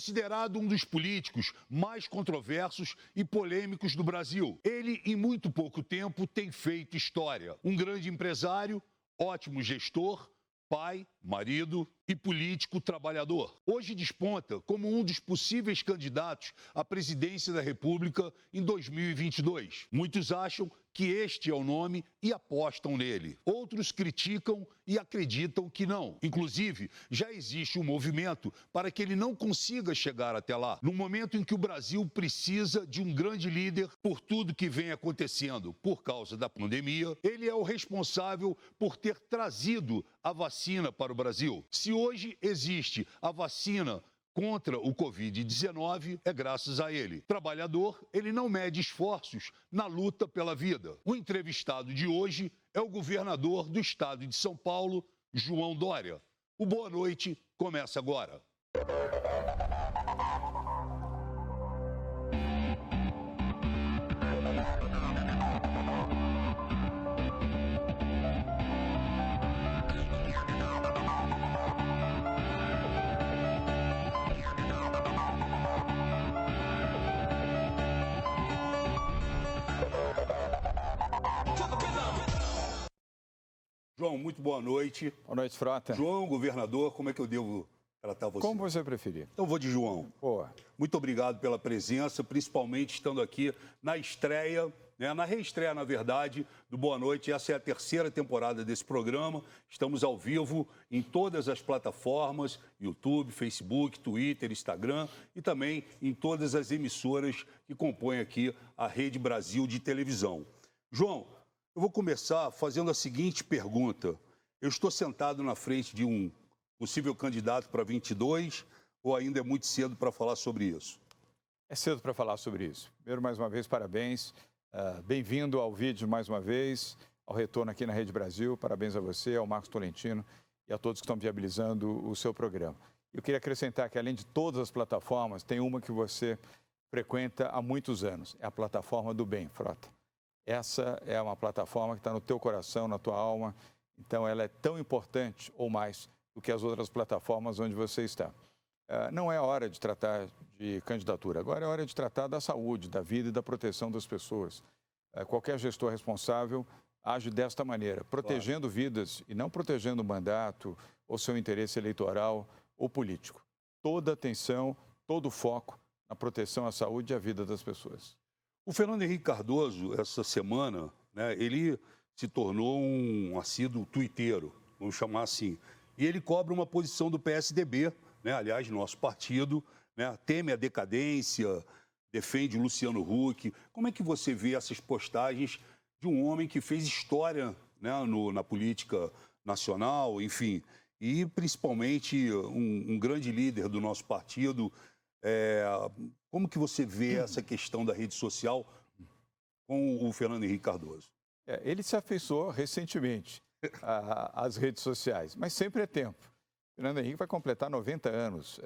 considerado um dos políticos mais controversos e polêmicos do Brasil. Ele, em muito pouco tempo, tem feito história. Um grande empresário, ótimo gestor, pai, marido e político trabalhador. Hoje desponta como um dos possíveis candidatos à presidência da República em 2022. Muitos acham que este é o nome e apostam nele. Outros criticam e acreditam que não. Inclusive, já existe um movimento para que ele não consiga chegar até lá. No momento em que o Brasil precisa de um grande líder por tudo que vem acontecendo por causa da pandemia, ele é o responsável por ter trazido a vacina para o Brasil. Se hoje existe a vacina contra o Covid-19, é graças a ele. Trabalhador, ele não mede esforços na luta pela vida. O entrevistado de hoje é o governador do estado de São Paulo, João Dória. O Boa Noite começa agora. João, muito boa noite. Boa noite, Frota. João, governador, como é que eu devo tratar você? Como você preferir. Então vou de João. Boa. Muito obrigado pela presença, principalmente estando aqui na estreia, na reestreia, na verdade, do Boa Noite. Essa é a terceira temporada desse programa. Estamos ao vivo em todas as plataformas, YouTube, Facebook, Twitter, Instagram e também em todas as emissoras que compõem aqui a Rede Brasil de televisão. João, eu vou começar fazendo a seguinte pergunta. Eu estou sentado na frente de um possível candidato para 22 ou ainda é muito cedo para falar sobre isso? É cedo para falar sobre isso. Primeiro, mais uma vez, parabéns. Bem-vindo ao vídeo mais uma vez, ao retorno aqui na Rede Brasil. Parabéns a você, ao Marcos Tolentino e a todos que estão viabilizando o seu programa. Eu queria acrescentar que, além de todas as plataformas, tem uma que você frequenta há muitos anos. É a plataforma do bem, Frota. Essa é uma plataforma que está no teu coração, na tua alma. Então, ela é tão importante ou mais do que as outras plataformas onde você está. Não é hora de tratar de candidatura. Agora é hora de tratar da saúde, da vida e da proteção das pessoas. Qualquer gestor responsável age desta maneira, protegendo vidas e não protegendo o mandato ou seu interesse eleitoral ou político. Toda atenção, todo foco na proteção à saúde e à vida das pessoas. O Fernando Henrique Cardoso, essa semana, ele se tornou um assíduo tuiteiro, vamos chamar assim. E ele cobra uma posição do PSDB, aliás, nosso partido, teme a decadência, defende o Luciano Huck. Como é que você vê essas postagens de um homem que fez história na política nacional, enfim, e principalmente um grande líder do nosso partido? Como que você vê essa questão da rede social com o Fernando Henrique Cardoso? Ele se afeiçoou recentemente às redes sociais, mas sempre é tempo. Fernando Henrique vai completar 90 anos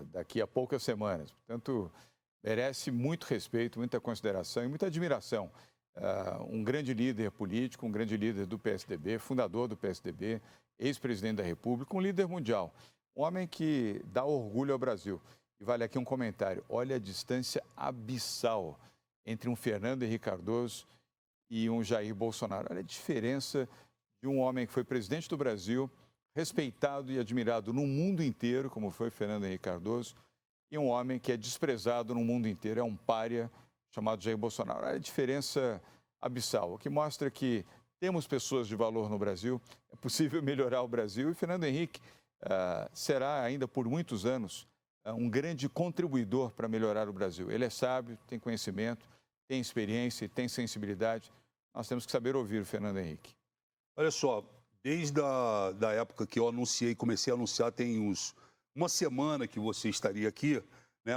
daqui a poucas semanas, portanto, merece muito respeito, muita consideração e muita admiração. Um grande líder político, um grande líder do PSDB, fundador do PSDB, ex-presidente da República, um líder mundial, um homem que dá orgulho ao Brasil. E vale aqui um comentário, olha a distância abissal entre um Fernando Henrique Cardoso e um Jair Bolsonaro. Olha a diferença de um homem que foi presidente do Brasil, respeitado e admirado no mundo inteiro, como foi Fernando Henrique Cardoso, e um homem que é desprezado no mundo inteiro, é um pária chamado Jair Bolsonaro. Olha a diferença abissal, o que mostra que temos pessoas de valor no Brasil, é possível melhorar o Brasil e Fernando Henrique será ainda por muitos anos um grande contribuidor para melhorar o Brasil. Ele é sábio, tem conhecimento, tem experiência e tem sensibilidade. Nós temos que saber ouvir o Fernando Henrique. Olha só, desde a época que eu comecei a anunciar, tem uma semana que você estaria aqui,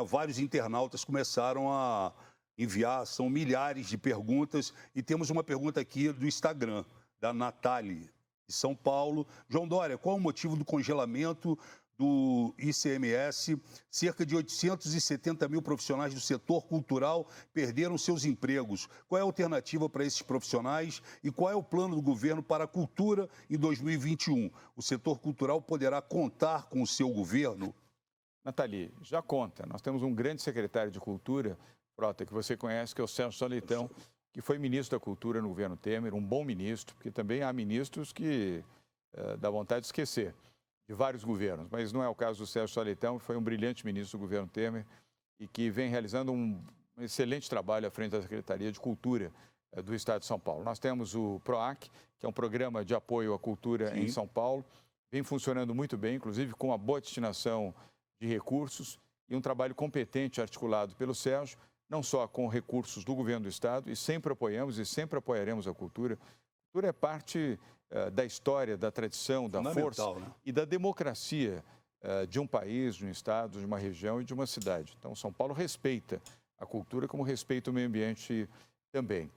vários internautas começaram a enviar, são milhares de perguntas, e temos uma pergunta aqui do Instagram, da Natália, de São Paulo. João Dória, qual o motivo do congelamento do ICMS? Cerca de 870 mil profissionais do setor cultural perderam seus empregos. Qual é a alternativa para esses profissionais e qual é o plano do governo para a cultura em 2021? O setor cultural poderá contar com o seu governo? Nathalie, já conta. Nós temos um grande secretário de Cultura, Frota, que você conhece, que é o Sérgio Saleitão, que foi ministro da Cultura no governo Temer, um bom ministro, porque também há ministros que dá vontade de esquecer, de vários governos, mas não é o caso do Sérgio Saleitão, que foi um brilhante ministro do governo Temer e que vem realizando um excelente trabalho à frente da Secretaria de Cultura do Estado de São Paulo. Nós temos o PROAC, que é um programa de apoio à cultura em São Paulo, vem funcionando muito bem, inclusive com uma boa destinação de recursos e um trabalho competente articulado pelo Sérgio, não só com recursos do governo do Estado, e sempre apoiamos e sempre apoiaremos a cultura. A cultura é parte da história, da tradição, da força, né? E da democracia de um país, de um Estado, de uma região e de uma cidade. Então, São Paulo respeita a cultura como respeita o meio ambiente também.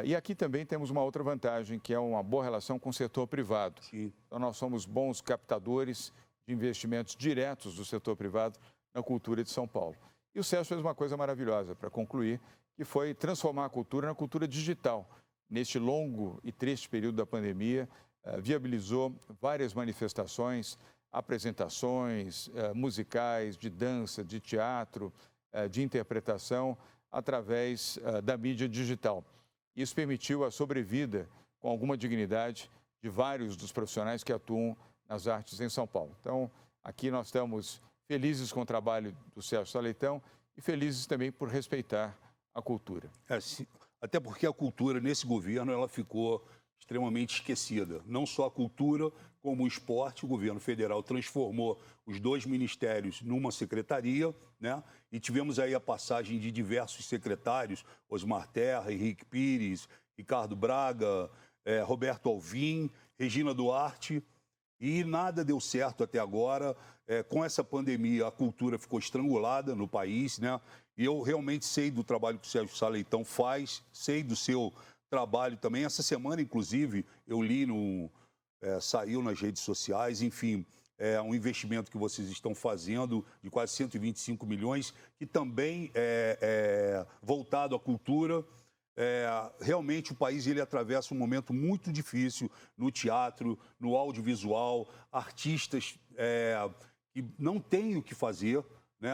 E aqui também temos uma outra vantagem, que é uma boa relação com o setor privado. Sim. Então, nós somos bons captadores de investimentos diretos do setor privado na cultura de São Paulo. E o Sérgio fez uma coisa maravilhosa, para concluir, que foi transformar a cultura na cultura digital. Neste longo e triste período da pandemia, viabilizou várias manifestações, apresentações musicais, de dança, de teatro, de interpretação, através da mídia digital. Isso permitiu a sobrevida com alguma dignidade de vários dos profissionais que atuam nas artes em São Paulo. Então, aqui nós estamos felizes com o trabalho do Sérgio Saleitão e felizes também por respeitar a cultura. Até porque a cultura, nesse governo, ela ficou extremamente esquecida. Não só a cultura, como o esporte. O governo federal transformou os dois ministérios numa secretaria, né? E tivemos aí a passagem de diversos secretários, Osmar Terra, Henrique Pires, Ricardo Braga, Roberto Alvim, Regina Duarte, e nada deu certo até agora. Com essa pandemia, a cultura ficou estrangulada no país, né? E eu realmente sei do trabalho que o Sérgio Saleitão faz, sei do seu trabalho também. Essa semana, inclusive, eu li, saiu nas redes sociais, enfim, um investimento que vocês estão fazendo de quase 125 milhões, que também é voltado à cultura. Realmente o país ele atravessa um momento muito difícil no teatro, no audiovisual, artistas que não têm o que fazer, né?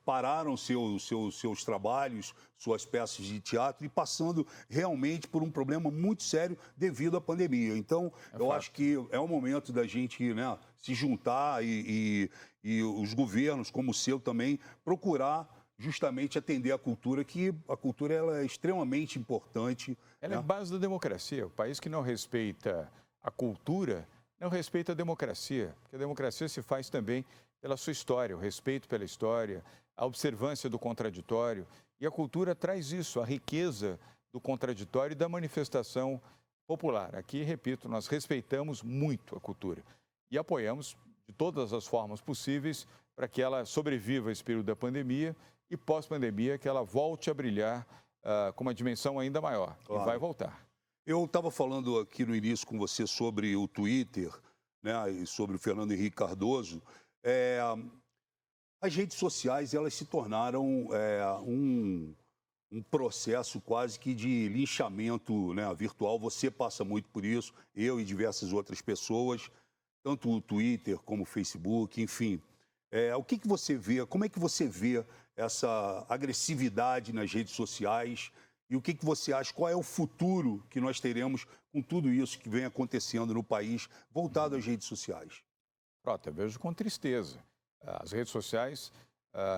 Pararam seus trabalhos, suas peças de teatro e passando realmente por um problema muito sério devido à pandemia. Então, eu acho que é o momento da gente, né, se juntar e os governos, como o seu também, procurar justamente atender a cultura, que a cultura ela é extremamente importante. Ela é a base da democracia. O país que não respeita a cultura não respeita a democracia, porque a democracia se faz também pela sua história, o respeito pela história, a observância do contraditório. E a cultura traz isso, a riqueza do contraditório e da manifestação popular. Aqui, repito, nós respeitamos muito a cultura e apoiamos de todas as formas possíveis para que ela sobreviva a esse período da pandemia e pós-pandemia que ela volte a brilhar com uma dimensão ainda maior. Claro. E vai voltar. Eu estava falando aqui no início com você sobre o Twitter, né, e sobre o Fernando Henrique Cardoso. As redes sociais elas se tornaram um processo quase que de linchamento, né, virtual. Você passa muito por isso, eu e diversas outras pessoas, tanto o Twitter como o Facebook, enfim. O que você vê, como é que você vê essa agressividade nas redes sociais e o que você acha, qual é o futuro que nós teremos com tudo isso que vem acontecendo no país voltado às redes sociais? Frota, eu vejo com tristeza. As redes sociais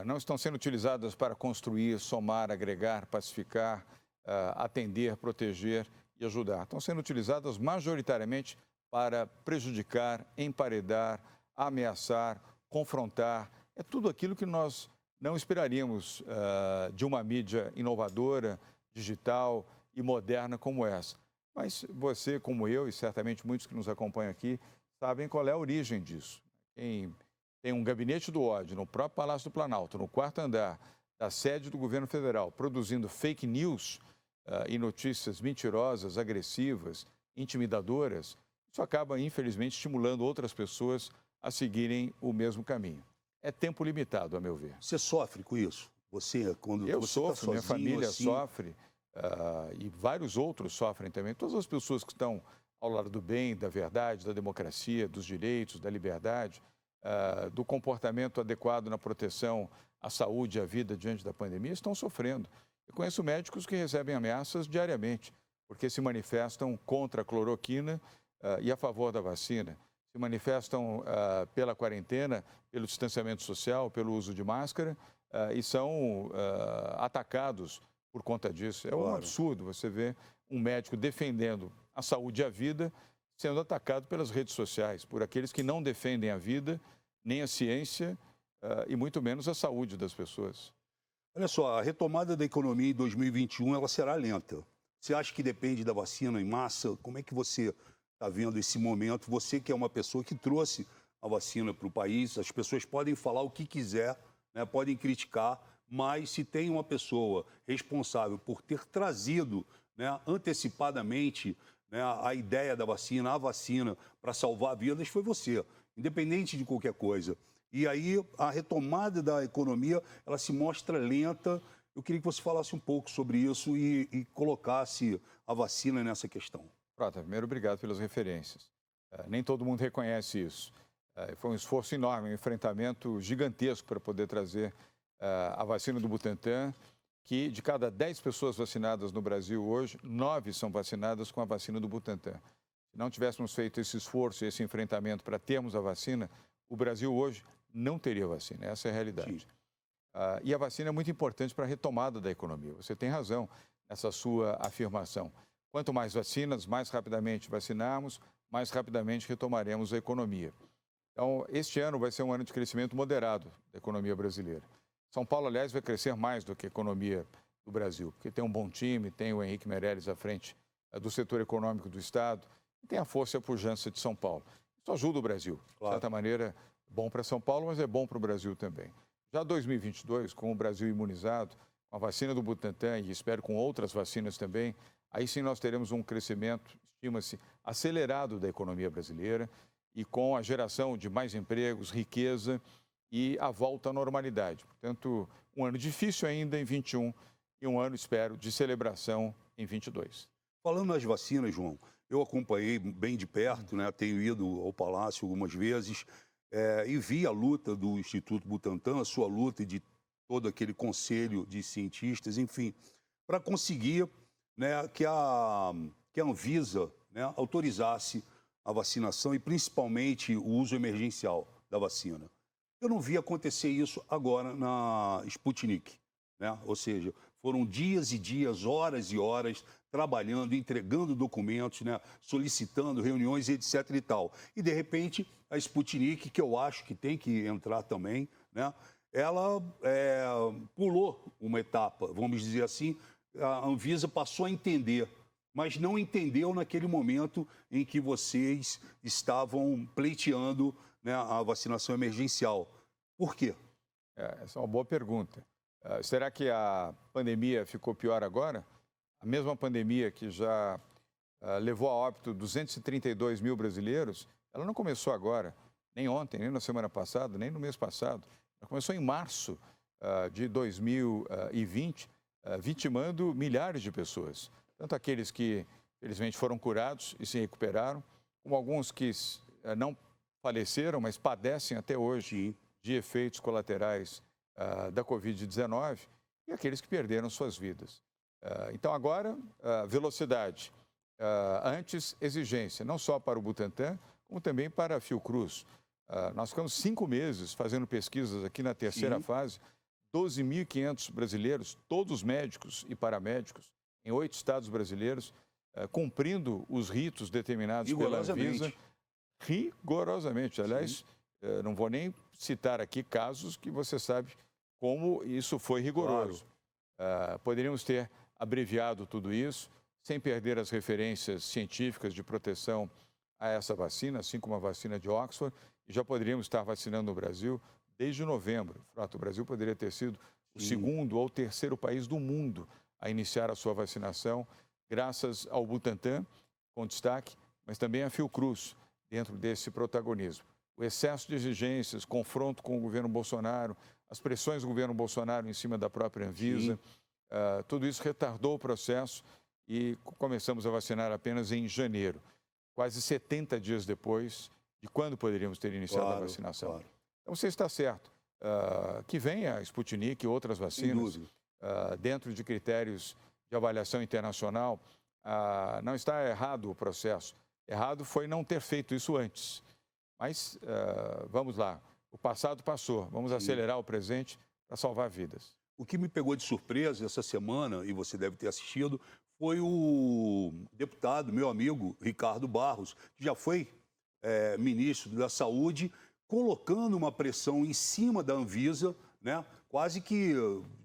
não estão sendo utilizadas para construir, somar, agregar, pacificar, atender, proteger e ajudar. Estão sendo utilizadas majoritariamente para prejudicar, emparedar, ameaçar, confrontar. É tudo aquilo que nós não esperaríamos de uma mídia inovadora, digital e moderna como essa. Mas você, como eu, e certamente muitos que nos acompanham aqui, sabem qual é a origem disso. Quem tem um gabinete do ódio no próprio Palácio do Planalto, no quarto andar da sede do governo federal, produzindo fake news e notícias mentirosas, agressivas, intimidadoras, isso acaba, infelizmente, estimulando outras pessoas a seguirem o mesmo caminho. É tempo limitado, a meu ver. Você sofre com isso? Quando eu você sofro, tá sozinho, minha família assim... sofre e vários outros sofrem também. Todas as pessoas que estão ao lado do bem, da verdade, da democracia, dos direitos, da liberdade, do comportamento adequado na proteção à saúde e à vida diante da pandemia estão sofrendo. Eu conheço médicos que recebem ameaças diariamente, porque se manifestam contra a cloroquina e a favor da vacina. Se manifestam pela quarentena, pelo distanciamento social, pelo uso de máscara e são atacados por conta disso. É um absurdo você ver um médico defendendo a saúde e a vida sendo atacado pelas redes sociais, por aqueles que não defendem a vida, nem a ciência e muito menos a saúde das pessoas. Olha só, a retomada da economia em 2021 ela será lenta. Você acha que depende da vacina em massa? Como é que você está vendo esse momento? Você que é uma pessoa que trouxe a vacina para o país, as pessoas podem falar o que quiser, né, podem criticar, mas se tem uma pessoa responsável por ter trazido, né, antecipadamente, né, a ideia da vacina, a vacina para salvar vidas, foi você, independente de qualquer coisa. E aí a retomada da economia, ela se mostra lenta. Eu queria que você falasse um pouco sobre isso e colocasse a vacina nessa questão. Prota, primeiro, obrigado pelas referências. Nem todo mundo reconhece isso. Foi um esforço enorme, um enfrentamento gigantesco para poder trazer a vacina do Butantan, que de cada 10 pessoas vacinadas no Brasil hoje, 9 são vacinadas com a vacina do Butantan. Se não tivéssemos feito esse esforço e esse enfrentamento para termos a vacina, o Brasil hoje não teria vacina. Essa é a realidade. E a vacina é muito importante para a retomada da economia. Você tem razão nessa sua afirmação. Quanto mais vacinas, mais rapidamente vacinarmos, mais rapidamente retomaremos a economia. Então, este ano vai ser um ano de crescimento moderado da economia brasileira. São Paulo, aliás, vai crescer mais do que a economia do Brasil, porque tem um bom time, tem o Henrique Meirelles à frente do setor econômico do Estado, e tem a força e a pujança de São Paulo. Isso ajuda o Brasil. De certa maneira, bom para São Paulo, mas é bom para o Brasil também. Já 2022, com o Brasil imunizado, com a vacina do Butantan e espero com outras vacinas também, aí sim nós teremos um crescimento, estima-se, acelerado da economia brasileira e com a geração de mais empregos, riqueza e a volta à normalidade. Portanto, um ano difícil ainda em 21 e um ano, espero, de celebração em 22. Falando nas vacinas, João, eu acompanhei bem de perto, né? Tenho ido ao Palácio algumas vezes e vi a luta do Instituto Butantan, a sua luta e de todo aquele conselho de cientistas, enfim, para conseguir, né, que a Anvisa, né, autorizasse a vacinação e principalmente o uso emergencial da vacina. Eu não vi acontecer isso agora na Sputnik, né? Ou seja, foram dias e dias, horas e horas trabalhando, entregando documentos, né, solicitando reuniões, etc. e tal. E, de repente, a Sputnik, que eu acho que tem que entrar também, né, ela pulou uma etapa, vamos dizer assim. A Anvisa passou a entender, mas não entendeu naquele momento em que vocês estavam pleiteando, né, a vacinação emergencial. Por quê? Essa é uma boa pergunta. Será que a pandemia ficou pior agora? A mesma pandemia que já levou a óbito 232 mil brasileiros, ela não começou agora, nem ontem, nem na semana passada, nem no mês passado. Ela começou em março de 2020, vitimando milhares de pessoas. Tanto aqueles que, felizmente, foram curados e se recuperaram, como alguns que não faleceram, mas padecem até hoje de efeitos colaterais da Covid-19 e aqueles que perderam suas vidas. Então, agora, velocidade. Antes, exigência, não só para o Butantan, como também para a Fiocruz. Nós ficamos 5 meses fazendo pesquisas aqui na terceira fase, 12.500 brasileiros, todos médicos e paramédicos, em 8 estados brasileiros, cumprindo os ritos determinados pela Anvisa. Rigorosamente. Aliás, não vou nem citar aqui casos que você sabe como isso foi rigoroso. Poderíamos ter abreviado tudo isso, sem perder as referências científicas de proteção a essa vacina, assim como a vacina de Oxford, e já poderíamos estar vacinando no Brasil desde novembro. O Brasil poderia ter sido o segundo ou terceiro país do mundo a iniciar a sua vacinação, graças ao Butantan, com destaque, mas também a Fiocruz, dentro desse protagonismo. O excesso de exigências, confronto com o governo Bolsonaro, as pressões do governo Bolsonaro em cima da própria Anvisa, tudo isso retardou o processo e começamos a vacinar apenas em janeiro. Quase 70 dias depois, de quando poderíamos ter iniciado a vacinação. Claro. Então, você está certo. Que venha a Sputnik e outras vacinas dentro de critérios de avaliação internacional. Não está errado o processo. Errado foi não ter feito isso antes. Mas vamos lá. O passado passou. Vamos acelerar o presente para salvar vidas. O que me pegou de surpresa essa semana, e você deve ter assistido, foi o deputado, meu amigo, Ricardo Barros, que já foi ministro da Saúde, colocando uma pressão em cima da Anvisa, né, quase que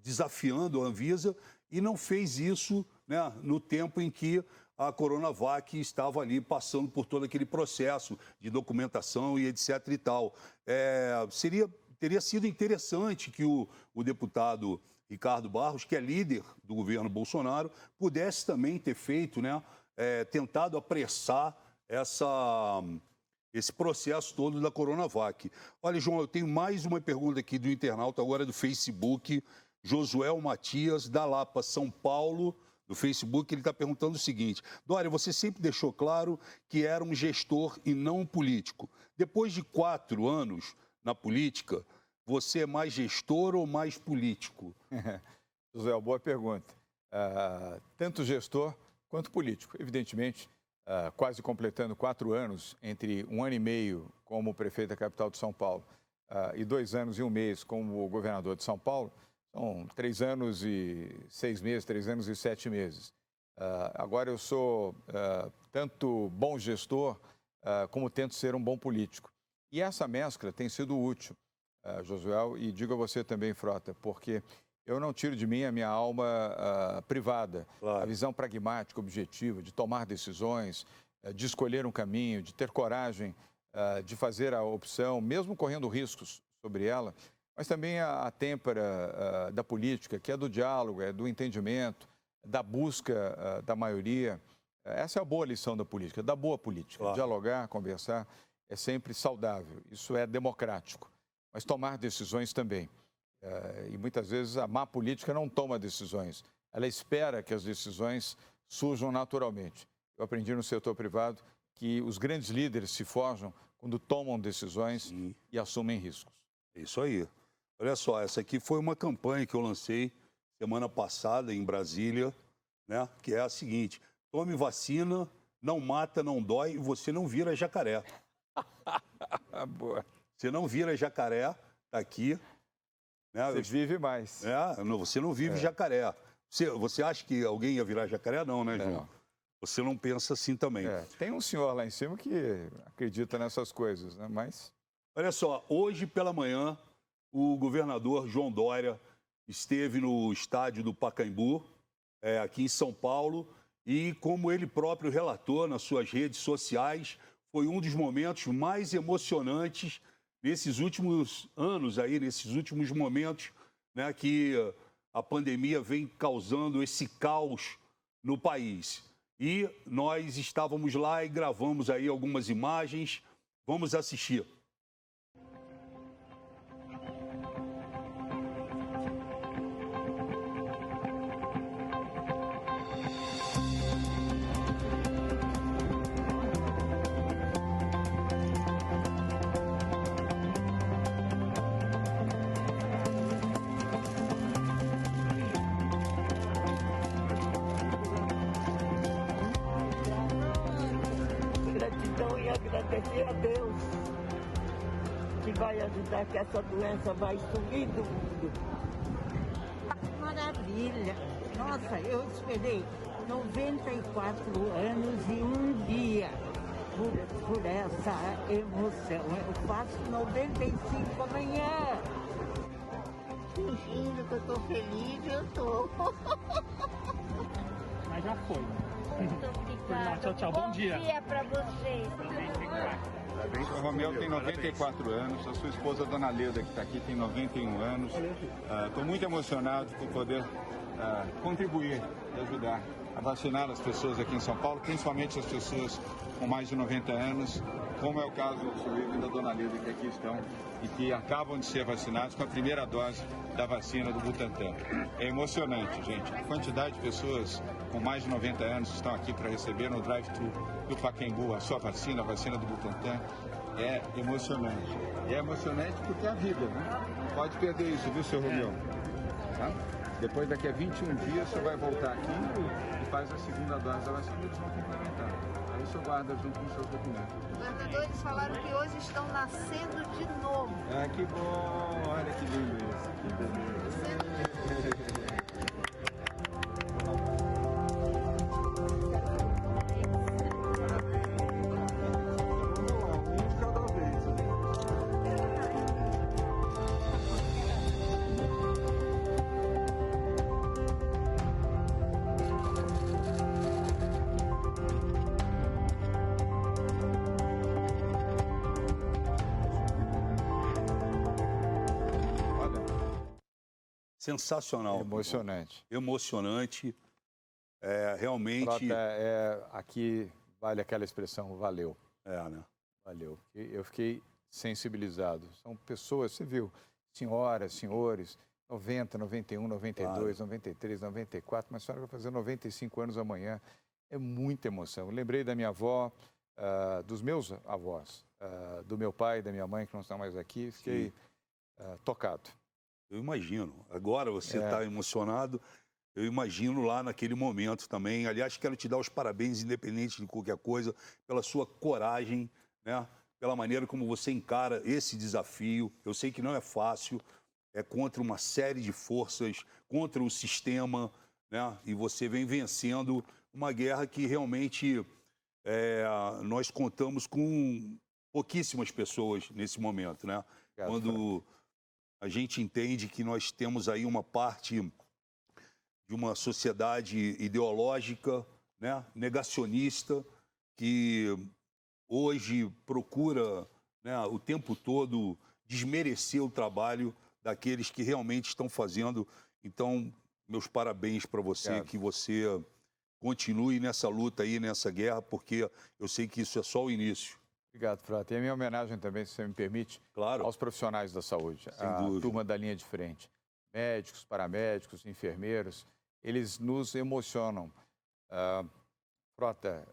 desafiando a Anvisa, e não fez isso, né, no tempo em que a Coronavac estava ali passando por todo aquele processo de documentação e etc. e tal. Teria sido interessante que o deputado Ricardo Barros, que é líder do governo Bolsonaro, pudesse também ter feito, né, tentado apressar esse processo todo da Coronavac. Olha, João, eu tenho mais uma pergunta aqui do internauta, agora do Facebook, Josuel Matias, da Lapa, São Paulo, do Facebook. Ele está perguntando o seguinte: Dória, você sempre deixou claro que era um gestor e não um político. Depois de 4 anos na política, você é mais gestor ou mais político? José, boa pergunta. Tanto gestor quanto político. Evidentemente, quase completando 4 anos, entre 1 ano e meio como prefeito da capital de São Paulo e 2 anos e 1 mês como governador de São Paulo, são 3 anos e 6 meses, 3 anos e 7 meses. Agora eu sou tanto bom gestor como tento ser um bom político. E essa mescla tem sido útil, Josué, e digo a você também, Frota, porque eu não tiro de mim a minha alma privada, claro. A visão pragmática, objetiva, de tomar decisões, de escolher um caminho, de ter coragem de fazer a opção, mesmo correndo riscos sobre ela, mas também a têmpera da política, que é do diálogo, é do entendimento, da busca da maioria. Essa é a boa lição da política, da boa política. Claro. Dialogar, conversar é sempre saudável, isso é democrático, mas tomar decisões também. E muitas vezes a má política não toma decisões, ela espera que as decisões surjam naturalmente. Eu aprendi no setor privado que os grandes líderes se forjam quando tomam decisões e assumem riscos. Isso aí. Olha só, essa aqui foi uma campanha que eu lancei semana passada em Brasília, né? Que é a seguinte: tome vacina, não mata, não dói e você não vira jacaré. Boa. Você não vira jacaré, tá aqui. Né? Você vive mais. Você não vive jacaré. Você acha que alguém ia virar jacaré? Não, né, João? Não. Você não pensa assim também. Tem um senhor lá em cima que acredita nessas coisas, né? Mas... Olha só, hoje pela manhã, o governador João Dória esteve no estádio do Pacaembu, aqui em São Paulo, e como ele próprio relatou nas suas redes sociais, foi um dos momentos mais emocionantes nesses últimos anos, nesses últimos momentos, né, que a pandemia vem causando esse caos no país. E nós estávamos lá e gravamos aí algumas imagens. Vamos assistir. Agradecer a Deus que vai ajudar, que essa doença vai sumir do mundo. Maravilha! Nossa, eu esperei 94 anos e 1 dia por essa emoção. Eu faço 95 amanhã. Fingindo que eu tô feliz, eu tô. Mas já foi. Muito obrigada. Tchau, tchau. Bom dia. Bom dia pra vocês. O Romeu tem 94 anos, a sua esposa, Dona Leda, que está aqui, tem 91 anos. Estou muito emocionado por poder contribuir e ajudar a vacinar as pessoas aqui em São Paulo, principalmente as pessoas com mais de 90 anos, como é o caso do seu Ivo e da Dona Leda, que aqui estão e que acabam de ser vacinados com a primeira dose da vacina do Butantan. É emocionante, gente. A quantidade de pessoas com mais de 90 anos estão aqui para receber no drive-thru do Pacaembu a sua vacina, a vacina do Butantan. é emocionante. É emocionante porque é a vida, né? Pode perder isso, viu, seu Romeu? Tá? Depois, daqui a 21 dias, você vai voltar aqui e faz a segunda dose da vacina e eles vão complementar. Aí o senhor guarda junto com os seus documentos. Os governadores falaram que hoje estão nascendo de novo. Ah, que bom! Olha que lindo isso. Que beleza. Sensacional. Emocionante. Emocionante. Realmente. Frota, aqui vale aquela expressão, valeu. Né? Valeu. Eu fiquei sensibilizado. São pessoas, você viu, senhoras, senhores, 90, 91, 92, 93, 94, mas a senhora vai fazer 95 anos amanhã. É muita emoção. Eu lembrei da minha avó, dos meus avós, do meu pai, da minha mãe, que não estão mais aqui. Fiquei tocado. Eu imagino. Agora você está emocionado. Eu imagino lá naquele momento também. Aliás, quero te dar os parabéns, independente de qualquer coisa, pela sua coragem, né? Pela maneira como você encara esse desafio. Eu sei que não é fácil, é contra uma série de forças, contra o sistema, né? E você vem vencendo uma guerra que realmente nós contamos com pouquíssimas pessoas nesse momento, né? Obrigado, quando a gente entende que nós temos aí uma parte de uma sociedade ideológica, né, negacionista, que hoje procura, né, o tempo todo desmerecer o trabalho daqueles que realmente estão fazendo. Então, meus parabéns para você, Obrigado. que você continue nessa luta aí, nessa guerra, porque eu sei que isso é só o início. Obrigado, Frota. E a minha homenagem também, se você me permite, Claro. aos profissionais da saúde, Sem a dúvida. turma da linha de frente, médicos, paramédicos, enfermeiros, eles nos emocionam. Frota,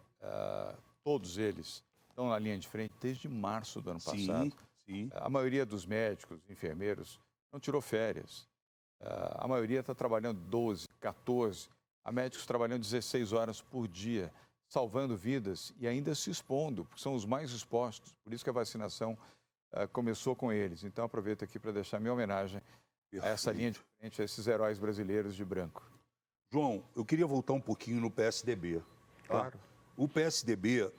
todos eles estão na linha de frente desde março do ano passado. Sim. A maioria dos médicos, enfermeiros, não tirou férias. A maioria está trabalhando 12, 14, há médicos trabalhando 16 horas por dia, salvando vidas e ainda se expondo, porque são os mais expostos. Por isso que a vacinação começou com eles. Então, aproveito aqui para deixar minha homenagem a essa linha de frente, a esses heróis brasileiros de branco. João, eu queria voltar um pouquinho no PSDB. Tá? Claro. O PSDB,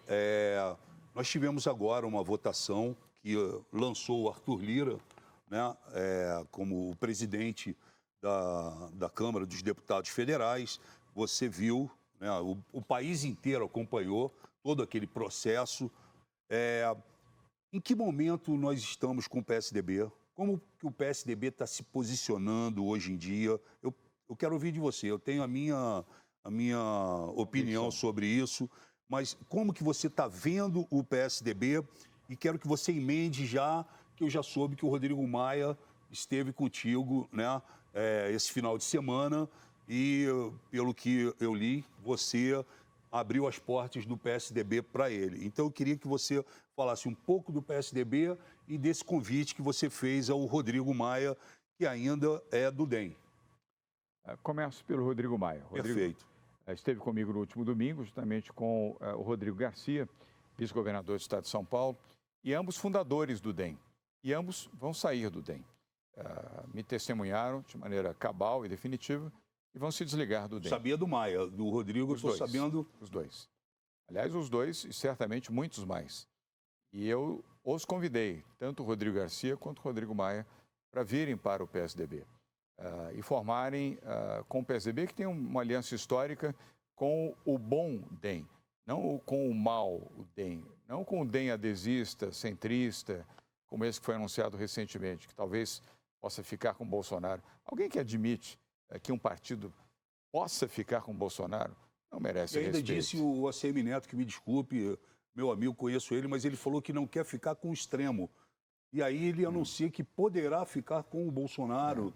nós tivemos agora uma votação que lançou o Arthur Lira, né, como o presidente da Câmara dos Deputados Federais. Você viu, né, o país inteiro acompanhou todo aquele processo. Em que momento nós estamos com o PSDB? Como que o PSDB está se posicionando hoje em dia? Eu quero ouvir de você. Eu tenho a minha opinião sobre isso, mas como que você está vendo o PSDB? E quero que você emende já, que eu já soube que o Rodrigo Maia esteve contigo, né, esse final de semana e, pelo que eu li, você abriu as portas do PSDB para ele. Então, eu queria que você falasse um pouco do PSDB e desse convite que você fez ao Rodrigo Maia, que ainda é do DEM. Começo pelo Rodrigo Maia. Rodrigo Perfeito. Esteve comigo no último domingo, justamente com o Rodrigo Garcia, vice-governador do estado de São Paulo, e ambos fundadores do DEM. E ambos vão sair do DEM. Me testemunharam de maneira cabal e definitiva e vão se desligar do DEM. Sabia do Maia, do Rodrigo, estou sabendo... Os dois. Aliás, os dois e certamente muitos mais. E eu os convidei, tanto o Rodrigo Garcia quanto o Rodrigo Maia, para virem para o PSDB. E formarem com o PSDB, que tem uma aliança histórica com o bom DEM, não com o mau o DEM, não com o DEM adesista, centrista, como esse que foi anunciado recentemente, que talvez possa ficar com Bolsonaro. Alguém que admite que um partido possa ficar com Bolsonaro não merece respeito. E ainda respeito. disse o ACM Neto, que me desculpe, meu amigo, conheço ele, mas ele falou que não quer ficar com o extremo. E aí ele anuncia que poderá ficar com o Bolsonaro.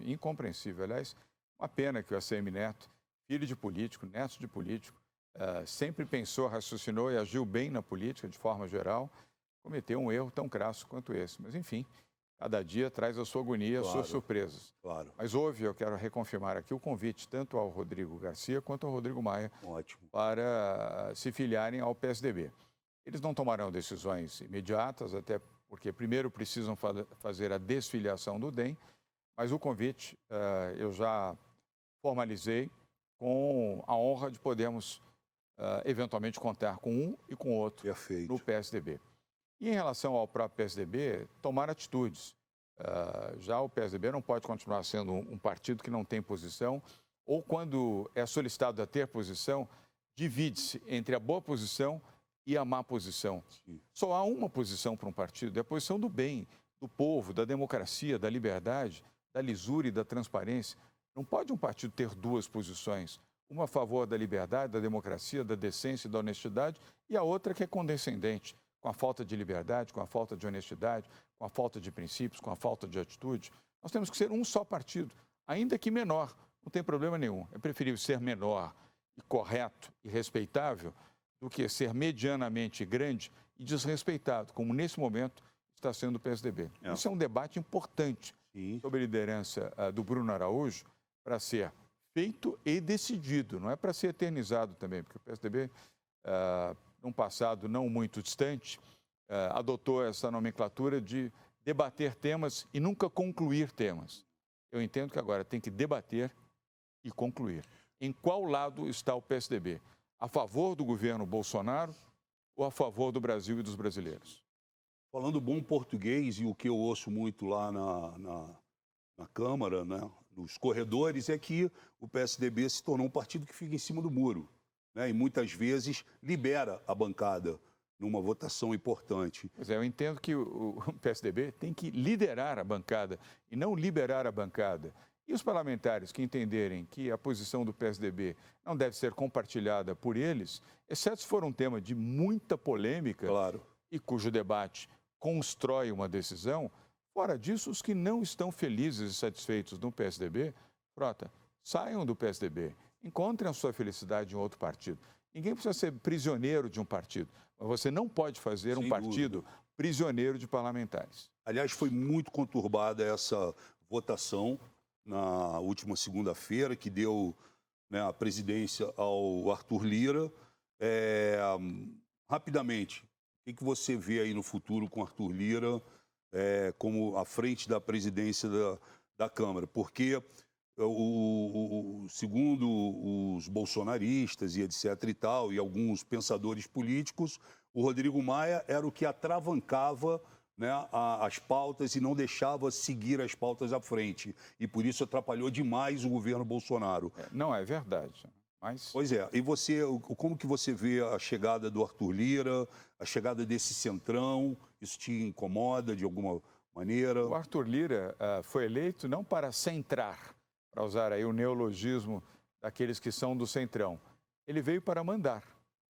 Incompreensível. Aliás, uma pena que o ACM Neto, filho de político, neto de político, sempre pensou, raciocinou e agiu bem na política, de forma geral, cometer um erro tão crasso quanto esse. Mas, enfim, cada dia traz a sua agonia, as suas surpresas. Claro. Mas houve, eu quero reconfirmar aqui, o convite tanto ao Rodrigo Garcia quanto ao Rodrigo Maia Ótimo. para se filiarem ao PSDB. Eles não tomarão decisões imediatas, até porque primeiro precisam fazer a desfiliação do DEM, mas o convite eu já formalizei com a honra de podermos eventualmente contar com um e com outro Perfeito. no PSDB. E em relação ao próprio PSDB, tomar atitudes. Já o PSDB não pode continuar sendo um partido que não tem posição, ou quando é solicitado a ter posição, divide-se entre a boa posição e a má posição. Sim. Só há uma posição para um partido, é a posição do bem, do povo, da democracia, da liberdade, da lisura e da transparência. Não pode um partido ter duas posições, uma a favor da liberdade, da democracia, da decência e da honestidade, e a outra que é condescendente, com a falta de liberdade, com a falta de honestidade, com a falta de princípios, com a falta de atitude. Nós temos que ser um só partido, ainda que menor, não tem problema nenhum. É preferível ser menor e correto e respeitável do que ser medianamente grande e desrespeitado, como nesse momento está sendo o PSDB. Isso é um debate importante sobre a liderança do Bruno Araújo para ser feito e decidido, não é para ser eternizado também, porque o PSDB, num passado não muito distante, adotou essa nomenclatura de debater temas e nunca concluir temas. Eu entendo que agora tem que debater e concluir. Em qual lado está o PSDB? A favor do governo Bolsonaro ou a favor do Brasil e dos brasileiros? Falando bom português, e o que eu ouço muito lá na Câmara, né, nos corredores, é que o PSDB se tornou um partido que fica em cima do muro, né, e muitas vezes libera a bancada numa votação importante. Pois é, eu entendo que o PSDB tem que liderar a bancada e não liberar a bancada. E os parlamentares que entenderem que a posição do PSDB não deve ser compartilhada por eles, exceto se for um tema de muita polêmica e cujo debate constrói uma decisão, fora disso, os que não estão felizes e satisfeitos no PSDB, Frota, saiam do PSDB, encontrem a sua felicidade em outro partido. Ninguém precisa ser prisioneiro de um partido, mas você não pode fazer um partido prisioneiro de parlamentares. Aliás, foi muito conturbada essa votação na última segunda-feira, que deu, né, a presidência ao Arthur Lira. Rapidamente, o que você vê aí no futuro com Arthur Lira como à frente da presidência da Câmara? Porque, segundo os bolsonaristas e etc. e tal, e alguns pensadores políticos, o Rodrigo Maia era o que atravancava, né, as pautas e não deixava seguir as pautas à frente. E por isso atrapalhou demais o governo Bolsonaro. Não é verdade, mas... Pois é. E você, como que você vê a chegada do Arthur Lira, a chegada desse centrão? Isso te incomoda de alguma maneira? O Arthur Lira foi eleito não para centrar, para usar aí o neologismo daqueles que são do centrão. Ele veio para mandar,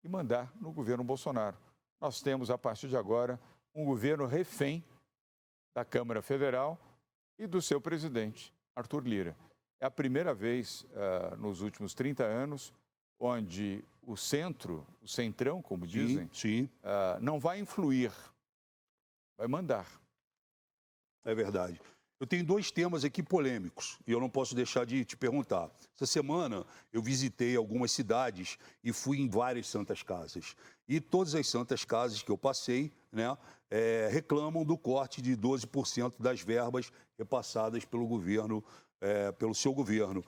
e mandar no governo Bolsonaro. Nós temos, a partir de agora, um governo refém da Câmara Federal e do seu presidente, Arthur Lira. É a primeira vez nos últimos 30 anos onde o centro, o centrão, como dizem, não vai influir, vai mandar. É verdade. Eu tenho dois temas aqui polêmicos e eu não posso deixar de te perguntar. Essa semana eu visitei algumas cidades e fui em várias santas casas. E todas as santas casas que eu passei, né, reclamam do corte de 12% das verbas repassadas pelo governo, pelo seu governo.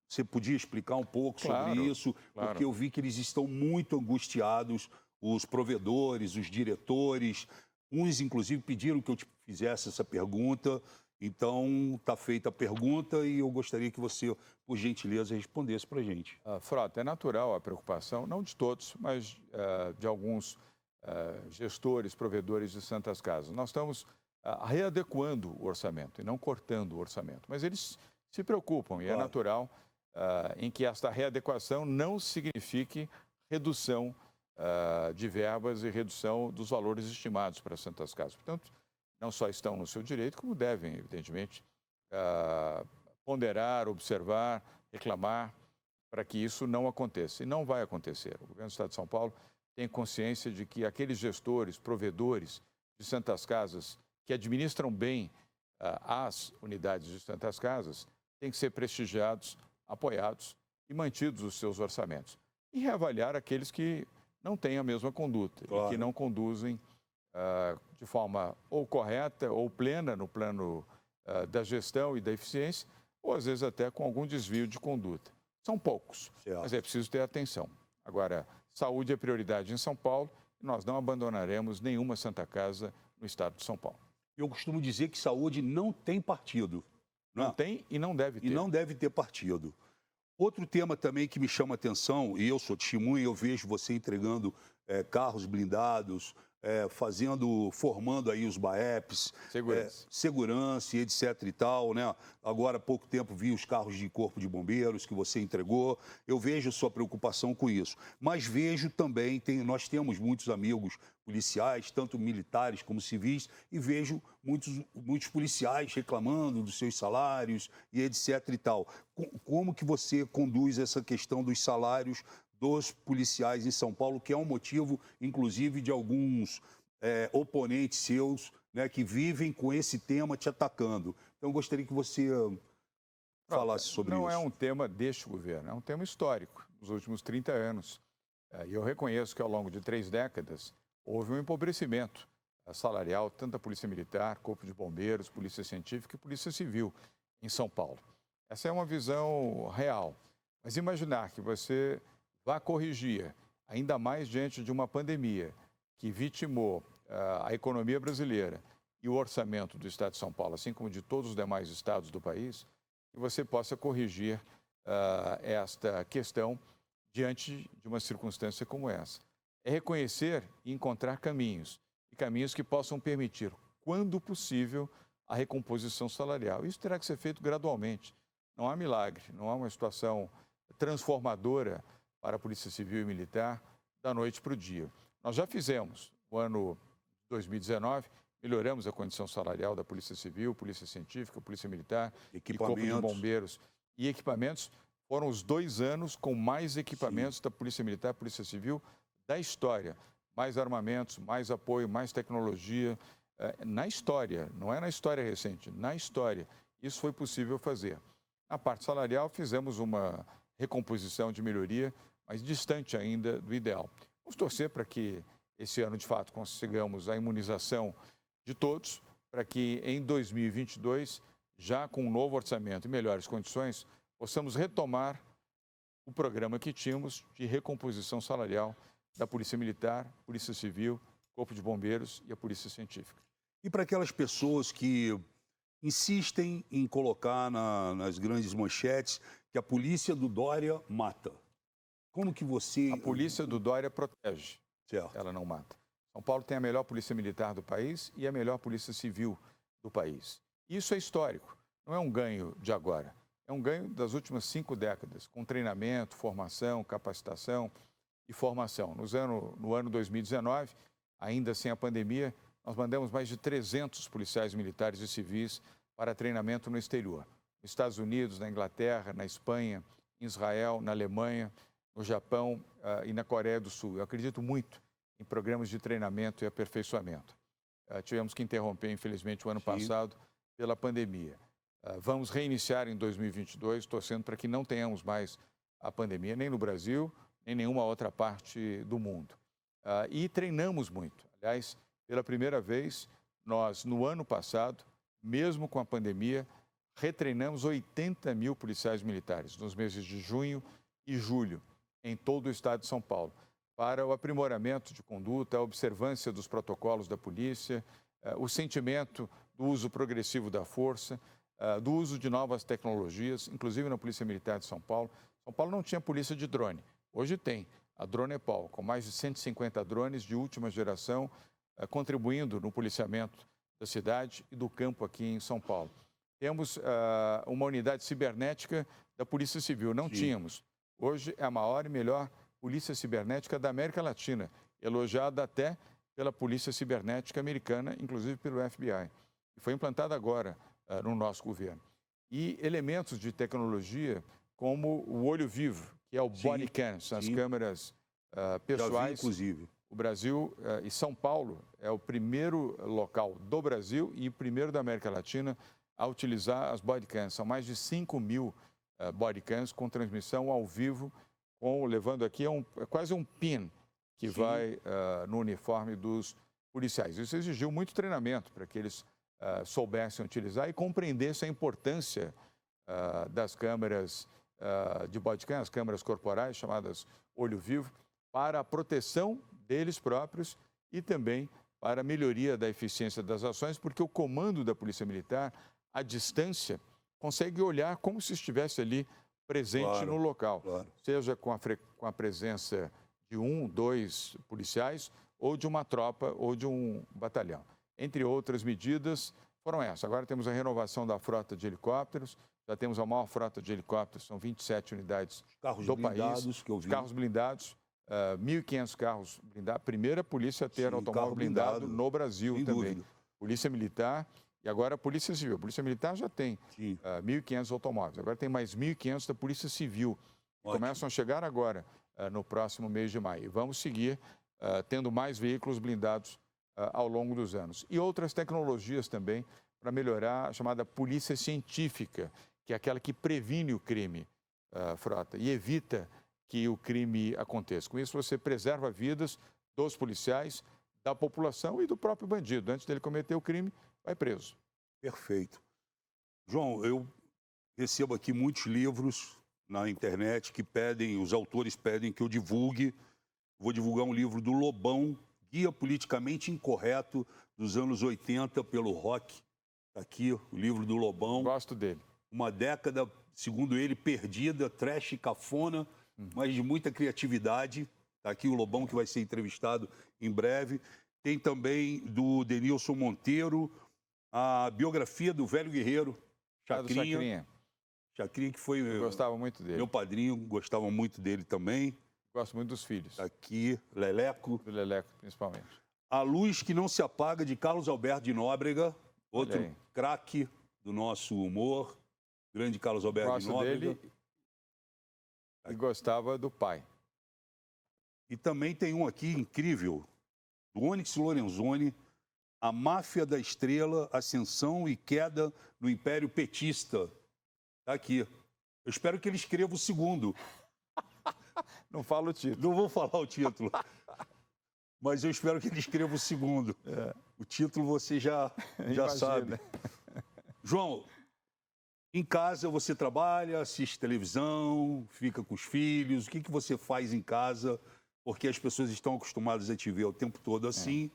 Você podia explicar um pouco sobre isso? Claro. Porque eu vi que eles estão muito angustiados, os provedores, os diretores. Uns, inclusive, pediram que eu te fizesse essa pergunta. Então, está feita a pergunta e eu gostaria que você, por gentileza, respondesse para a gente. Frota, é natural a preocupação, não de todos, mas de alguns gestores, provedores de santas casas. Nós estamos readequando o orçamento e não cortando o orçamento. Mas eles se preocupam e é natural em que esta readequação não signifique redução de verbas e redução dos valores estimados para as santas casas. Portanto, não só estão no seu direito, como devem, evidentemente, ponderar, observar, reclamar, para que isso não aconteça. E não vai acontecer. O governo do Estado de São Paulo tenha consciência de que aqueles gestores, provedores de santas casas que administram bem as unidades de santas casas têm que ser prestigiados, apoiados e mantidos os seus orçamentos. E reavaliar aqueles que não têm a mesma conduta e que não conduzem de forma ou correta ou plena no plano da gestão e da eficiência, ou às vezes até com algum desvio de conduta. São poucos, mas é preciso ter atenção. Agora, saúde é prioridade em São Paulo e nós não abandonaremos nenhuma Santa Casa no estado de São Paulo. Eu costumo dizer que saúde não tem partido. Não tem e não deve ter. E não deve ter partido. Outro tema também que me chama a atenção, e eu sou testemunha, eu vejo você entregando carros blindados, formando aí os BAEPs, segurança e etc e tal, né? Agora há pouco tempo vi os carros de corpo de bombeiros que você entregou, eu vejo sua preocupação com isso, mas vejo também, nós temos muitos amigos policiais, tanto militares como civis, e vejo muitos policiais reclamando dos seus salários e etc e tal. Como que você conduz essa questão dos salários dos policiais em São Paulo, que é um motivo, inclusive, de alguns oponentes seus, né, que vivem com esse tema te atacando? Então, eu gostaria que você falasse sobre isso. Não é um tema deste governo, é um tema histórico, nos últimos 30 anos. E eu reconheço que, ao longo de 3 décadas, houve um empobrecimento salarial, tanto da Polícia Militar, Corpo de Bombeiros, Polícia Científica e Polícia Civil em São Paulo. Essa é uma visão real. Mas imaginar que você vá corrigir, ainda mais diante de uma pandemia que vitimou a economia brasileira e o orçamento do Estado de São Paulo, assim como de todos os demais estados do país, que você possa corrigir esta questão diante de uma circunstância como essa. É reconhecer e encontrar caminhos, e caminhos que possam permitir, quando possível, a recomposição salarial. Isso terá que ser feito gradualmente. Não há milagre, não há uma situação transformadora para a Polícia Civil e Militar da noite para o dia. Nós já fizemos, no ano 2019, melhoramos a condição salarial da Polícia Civil, Polícia Científica, Polícia Militar e Corpo de Bombeiros. E equipamentos, foram os 2 anos com mais equipamentos da Polícia Militar, Polícia Civil da história. Mais armamentos, mais apoio, mais tecnologia, na história, não é na história recente, na história. Isso foi possível fazer. Na parte salarial, fizemos uma recomposição de melhoria, mas distante ainda do ideal. Vamos torcer para que esse ano, de fato, consigamos a imunização de todos, para que em 2022, já com um novo orçamento e melhores condições, possamos retomar o programa que tínhamos de recomposição salarial da Polícia Militar, Polícia Civil, Corpo de Bombeiros e a Polícia Científica. E para aquelas pessoas que insistem em colocar nas grandes manchetes que a polícia do Dória mata, como que você... A polícia do Dória protege, ela não mata. São Paulo tem a melhor polícia militar do país e a melhor polícia civil do país. Isso é histórico, não é um ganho de agora. É um ganho das últimas 5 décadas, com treinamento, formação, capacitação e formação. No ano 2019, ainda sem a pandemia, nós mandamos mais de 300 policiais militares e civis para treinamento no exterior. Nos Estados Unidos, na Inglaterra, na Espanha, em Israel, na Alemanha, no Japão e na Coreia do Sul. Eu acredito muito em programas de treinamento e aperfeiçoamento. Tivemos que interromper, infelizmente, o ano passado pela pandemia. Vamos reiniciar em 2022, torcendo para que não tenhamos mais a pandemia, nem no Brasil, nem em nenhuma outra parte do mundo. E treinamos muito. Aliás, pela primeira vez, nós, no ano passado, mesmo com a pandemia, retreinamos 80 mil policiais militares nos meses de junho e julho, em todo o estado de São Paulo, para o aprimoramento de conduta, a observância dos protocolos da polícia, o sentimento do uso progressivo da força, do uso de novas tecnologias, inclusive na Polícia Militar de São Paulo. São Paulo não tinha polícia de drone. Hoje tem a Dronepol, com mais de 150 drones de última geração, contribuindo no policiamento da cidade e do campo aqui em São Paulo. Temos uma unidade cibernética da Polícia Civil. Não tínhamos. Hoje é a maior e melhor polícia cibernética da América Latina, elogiada até pela Polícia Cibernética americana, inclusive pelo FBI. E foi implantada agora no nosso governo. E elementos de tecnologia como o olho vivo, que é o body cam, são as câmeras Já vi, pessoais. inclusive. O Brasil e São Paulo é o primeiro local do Brasil e o primeiro da América Latina a utilizar as bodycams. São mais de 5.000 bodycams com transmissão ao vivo, levando aqui quase um pin que vai no uniforme dos policiais. Isso exigiu muito treinamento para que eles soubessem utilizar e compreendessem a importância das câmeras de bodycam, as câmeras corporais, chamadas olho vivo, para a proteção deles próprios e também para a melhoria da eficiência das ações, porque o comando da Polícia Militar, à distância, consegue olhar como se estivesse ali presente no local, seja com a presença de 1, 2 policiais, ou de uma tropa, ou de um batalhão. Entre outras medidas, foram essas. Agora temos a renovação da frota de helicópteros, já temos a maior frota de helicópteros, são 27 unidades do país. Que eu vi. Carros blindados, 1.500 carros blindados. Primeira polícia a ter automóvel blindado no Brasil sem também. dúvida. Polícia Militar e agora a Polícia Civil. A Polícia Militar já tem 1.500 automóveis. Agora tem mais 1.500 da Polícia Civil. Que começam a chegar agora, no próximo mês de maio. E vamos seguir tendo mais veículos blindados ao longo dos anos. E outras tecnologias também para melhorar a chamada polícia científica, que é aquela que previne o crime, Frota, e evita que o crime aconteça. Com isso, você preserva vidas dos policiais, da população e do próprio bandido. Antes dele cometer o crime, vai preso. Perfeito. João, eu recebo aqui muitos livros na internet que os autores pedem que eu divulgue. Vou divulgar um livro do Lobão, Guia Politicamente Incorreto dos anos 80 pelo rock. Está aqui o livro do Lobão. Gosto dele. Uma década, segundo ele, perdida, trash e cafona, mas de muita criatividade. Está aqui o Lobão, que vai ser entrevistado em breve. Tem também do Denilson Monteiro, a biografia do velho guerreiro, Chacrinha. Chacrinha, que foi gostava muito dele. Meu padrinho, gostava muito dele também. Gosto muito dos filhos. Tá aqui, Leleco. Do Leleco, principalmente. A Luz que Não Se Apaga, de Carlos Alberto de Nóbrega, outro craque do nosso humor. Grande Carlos Alberto de Nóbrega. Dele e gostava do pai. E também tem um aqui incrível, do Onyx Lorenzoni, A Máfia da Estrela, Ascensão e Queda no Império Petista. Está aqui. Eu espero que ele escreva o segundo. Não fala o título. Não vou falar o título. Mas eu espero que ele escreva o segundo. O título você já sabe. João, em casa você trabalha, assiste televisão, fica com os filhos. O que você faz em casa? Porque as pessoas estão acostumadas a te ver o tempo todo assim.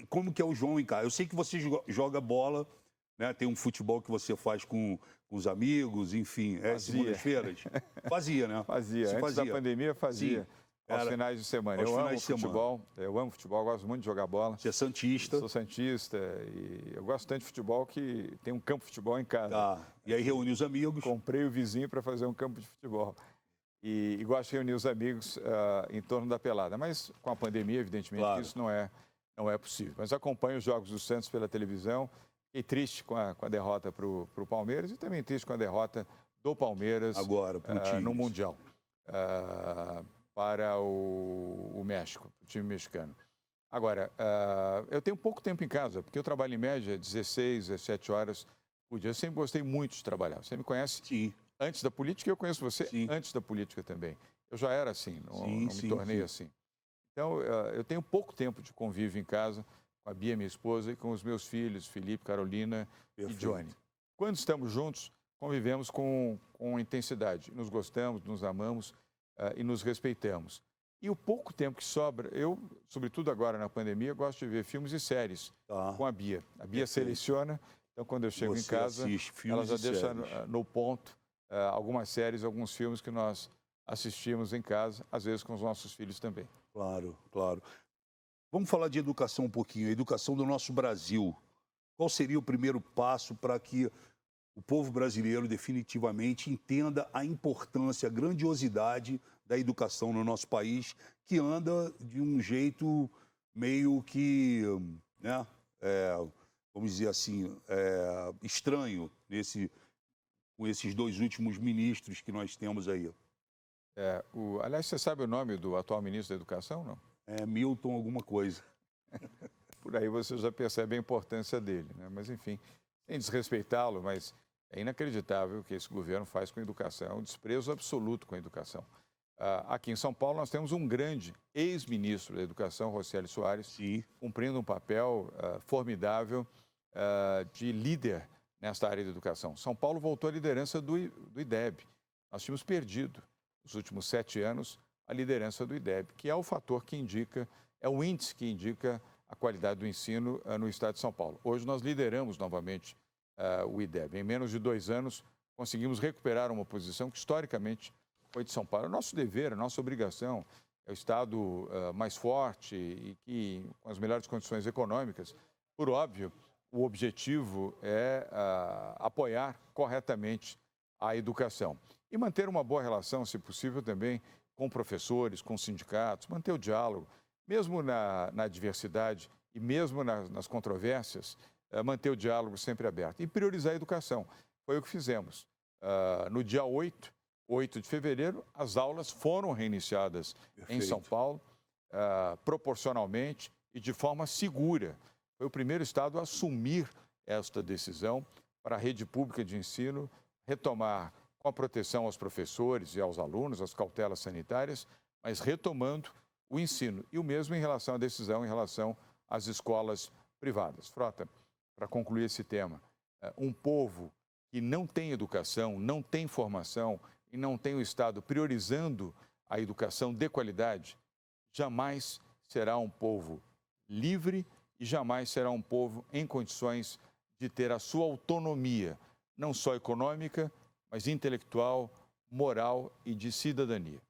Como que é o João em casa? Eu sei que você joga bola, né? Tem um futebol que você faz com os amigos, enfim, segundas-feiras. Fazia, né? Fazia. Antes da pandemia, fazia. Sim. Aos finais de semana. Eu amo futebol, gosto muito de jogar bola. Você é santista? Sou santista e eu gosto tanto de futebol que tem um campo de futebol em casa. Tá. E aí reúne os amigos? Comprei o vizinho para fazer um campo de futebol. E gosto de reunir os amigos em torno da pelada. Mas com a pandemia, evidentemente, isso não é possível. Mas acompanho os jogos do Santos pela televisão. Fiquei triste com a derrota para o Palmeiras e também triste com a derrota do Palmeiras agora no Mundial para o México, o time mexicano. Agora, eu tenho pouco tempo em casa, porque eu trabalho em média 16, 17 horas por dia. Eu sempre gostei muito de trabalhar. Você me conhece antes da política e eu conheço você antes da política também. Eu já era assim, não me tornei assim. Então, eu tenho pouco tempo de convívio em casa com a Bia, minha esposa, e com os meus filhos, Felipe, Carolina e Johnny. Quando estamos juntos, convivemos com intensidade. Nos gostamos, nos amamos e nos respeitamos. E o pouco tempo que sobra, eu, sobretudo agora na pandemia, gosto de ver filmes e séries com a Bia. A Bia seleciona, então quando eu chego em casa, ela já deixa no ponto algumas séries, alguns filmes que nós assistimos em casa, às vezes com os nossos filhos também. Claro, claro. Vamos falar de educação um pouquinho, a educação do nosso Brasil. Qual seria o primeiro passo para que o povo brasileiro definitivamente entenda a importância, a grandiosidade da educação no nosso país, que anda de um jeito meio que, né, vamos dizer assim, estranho com esses dois últimos ministros que nós temos aí? Aliás, você sabe o nome do atual ministro da Educação, não? É Milton alguma coisa. Por aí você já percebe a importância dele, né? Mas, enfim, sem desrespeitá-lo, mas é inacreditável o que esse governo faz com a educação, um desprezo absoluto com a educação. Aqui em São Paulo, nós temos um grande ex-ministro da Educação, Rocieli Soares, Sim. cumprindo um papel formidável de líder nesta área da educação. São Paulo voltou à liderança do IDEB. Nós tínhamos perdido, nos últimos 7 anos, a liderança do IDEB, que é o fator que indica, é o índice que indica a qualidade do ensino no estado de São Paulo. Hoje nós lideramos novamente o IDEB. Em menos de 2 anos, conseguimos recuperar uma posição que historicamente foi de São Paulo. É nosso dever, a nossa obrigação, é o estado mais forte e que, com as melhores condições econômicas. Por óbvio, o objetivo é apoiar corretamente a educação e manter uma boa relação, se possível, também com professores, com sindicatos, manter o diálogo, mesmo na diversidade e mesmo nas controvérsias, manter o diálogo sempre aberto e priorizar a educação. Foi o que fizemos. No dia 8 de fevereiro, as aulas foram reiniciadas em São Paulo, proporcionalmente e de forma segura. Foi o primeiro estado a assumir esta decisão para a rede pública de ensino retomar com a proteção aos professores e aos alunos, as cautelas sanitárias, mas retomando o ensino. E o mesmo em relação à decisão, em relação às escolas privadas. Frota, para concluir esse tema, um povo que não tem educação, não tem formação e não tem o Estado priorizando a educação de qualidade, jamais será um povo livre e jamais será um povo em condições de ter a sua autonomia, não só econômica, mas intelectual, moral e de cidadania.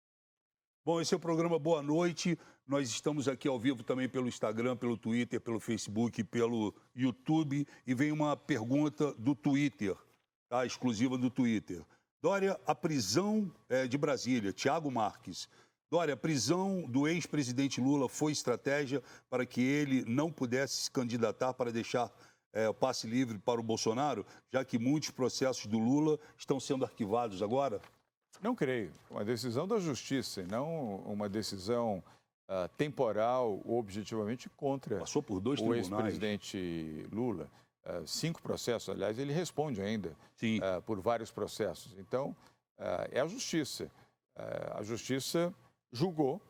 Bom, esse é o programa Boa Noite. Nós estamos aqui ao vivo também pelo Instagram, pelo Twitter, pelo Facebook, pelo YouTube. E vem uma pergunta do Twitter, tá? Exclusiva do Twitter. Dória, a prisão de Brasília, Thiago Marques. Dória, a prisão do ex-presidente Lula foi estratégia para que ele não pudesse se candidatar para deixar o passe livre para o Bolsonaro, já que muitos processos do Lula estão sendo arquivados agora? Não creio. Uma decisão da Justiça e não uma decisão temporal ou objetivamente contra Passou por 2 o tribunais. ex-presidente Lula. 5 processos, aliás, ele responde ainda por vários processos. Então, é a Justiça. A Justiça julgou